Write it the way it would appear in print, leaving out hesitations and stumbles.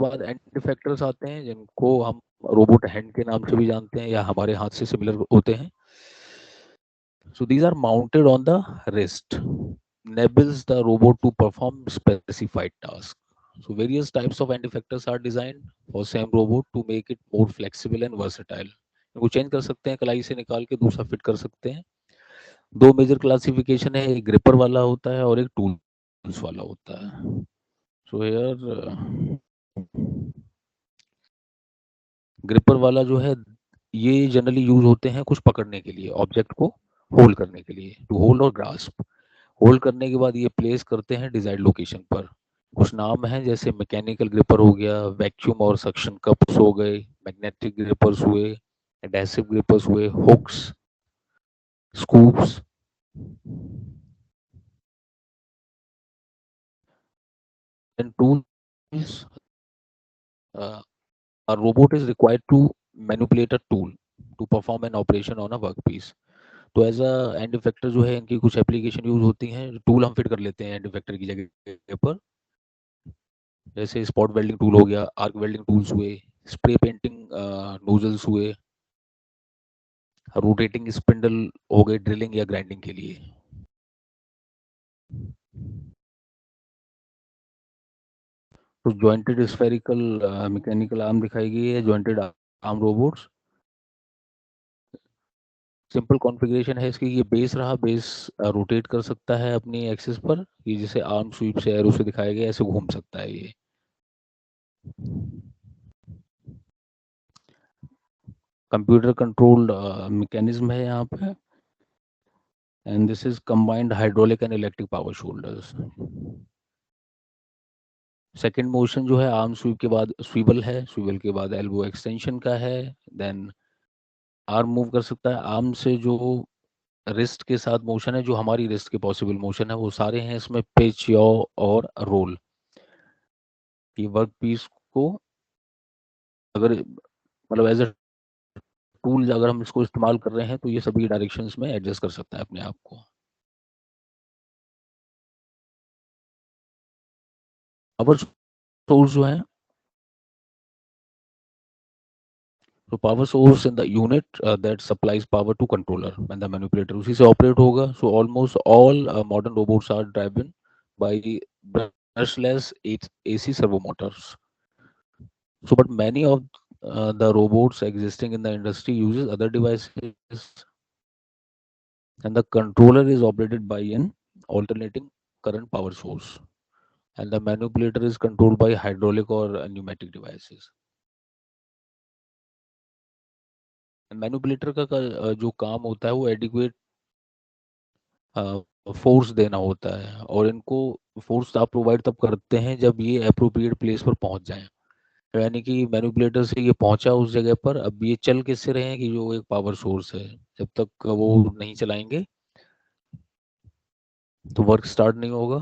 बाद and effectors आते हैं जिनको हम रोबोट हैंड के नाम से भी जानते हैं या हमारे हाथ से सिमिलर होते हैं. So these are mounted on the wrist, enables the robot to perform specified tasks. So various types of end effectors are designed for same robot to make it more flexible and versatile. इनको change कर सकते हैं, कलाई से निकाल के दूसरा fit कर सकते हैं. दो मेजर क्लासिफिकेशन है, एक ग्रिपर वाला होता है और एक टूल्स वाला होता है. सो हियर ग्रिपर वाला जो है ये जनरली यूज होते हैं कुछ पकड़ने के लिए, ऑब्जेक्ट को होल्ड करने के लिए, टू होल्ड और ग्रास्प. होल्ड करने के बाद ये प्लेस करते हैं डिजायर्ड लोकेशन पर. कुछ नाम हैं जैसे मैकेनिकल ग्रिपर हो गया, वैक्यूम और सक्शन कप्स हो गए, मैग्नेटिक ग्रिपर्स हुए, एडहेसिव ग्रिपर्स हुए, hooks, scoops. And tools, a robot is required to manipulate a tool to perform an operation on a workpiece. तो एज अ एंड इफेक्टर जो है इनकी कुछ एप्लीकेशन यूज होती हैं, टूल हम फिट कर लेते हैं एंड इफेक्टर की जगह पर. जैसे स्पॉट वेल्डिंग टूल हो गया, आर्क वेल्डिंग टूल्स हुए, स्प्रे पेंटिंग नोजल्स हुए, रोटेटिंग स्पिंडल हो गए ड्रिलिंग या ग्राइंडिंग के लिए. तो जॉइंटेड स्फेरिकल मैकेनिकल आर्म दिखाई गई है, jointed arm robots. Simple configuration है इसकी, ये बेस रहा, बेस रोटेट कर सकता है अपनी एक्सिस पर, ये जैसे आर्म स्वीप से एरो से दिखाया गया ऐसे घूम सकता है ये. कंप्यूटर कंट्रोल्ड मैकेनिज्म है यहाँ पे, and this is combined hydraulic and electric power shoulders. Second motion जो है आर्म स्वीप के बाद स्विवल है, स्विवल के बाद एल्बो एक्सटेंशन का है. देन आर्म मूव कर सकता है, आर्म से जो रिस्ट के साथ मोशन है, जो हमारी रिस्ट के पॉसिबल मोशन है वो सारे हैं इसमें, पिच, यॉ और रोल. ये वर्क पीस को अगर मतलब एज अ टूल अगर हम इसको इस्तेमाल कर रहे हैं तो ये सभी डायरेक्शंस में एडजस्ट कर सकता है अपने आप को. पावर सोर्स जो है, तो power source in the unit that supplies power to controller and the manipulator, उसी से ऑपरेट होगा. So almost all modern robots are driven by brushless AC servo motors. So, but many of the robots existing in the industry uses other devices, and the controller is operated by an alternating current power source, and the manipulator is controlled by hydraulic or pneumatic devices. Manipulator का जो काम होता है वो adequate force देना होता है, और इनको फोर्स आप प्रोवाइड तब करते हैं जब ये अप्रोप्रिएट प्लेस पर पहुंच जाएं. यानी कि मैनिपुलेटर से ये पहुंचा उस जगह पर, अब ये चल किससे रहे हैं कि जो एक पावर सोर्स है, जब तक वो नहीं चलाएंगे तो वर्क स्टार्ट नहीं होगा.